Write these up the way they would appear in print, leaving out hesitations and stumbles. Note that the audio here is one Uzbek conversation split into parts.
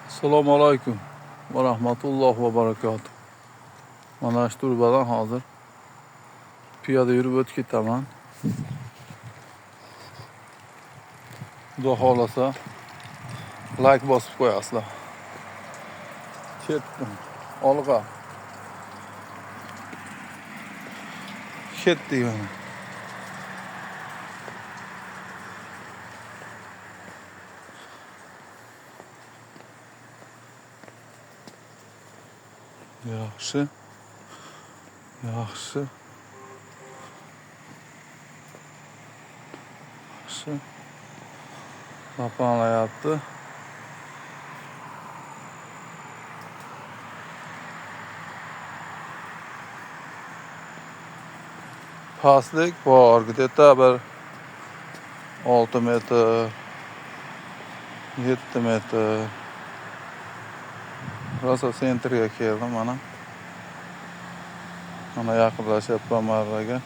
Assalomu alaykum va rahmatullohi va barakatuh. Mana shu turbadan hozir piyoda yurib o'tib ketaman. Xudo xolasa like bosib qo'yasizlar. Ketdim. Olg'a. Ketdik yana. Yaxshi. Yaxshi. Yaxshi. Kapanlayapti. Pastlik bor, где-то bir 6 metr, 7 metr. Rosa sentrga keldim mana. Mana yaqinlashyapman marraga.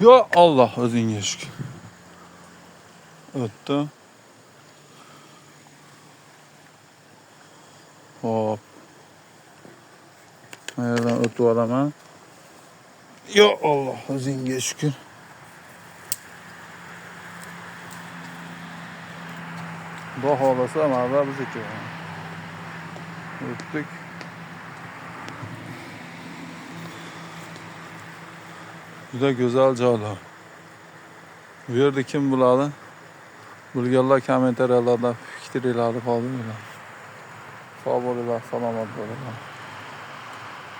Yo Allah o'zingga shukr. O'tdi. Hop. Nereden o'tib olaman? Yo Allah o'zingga shukr. Xudo xolasa marra bizniki. O'tdik. Juda go'zal joylar. Bu yerda kim biladi? Bilganlar kommentariyalarda fikirlarini qoldiringlar. Sog' bo'linglar, salomat bo'linglar.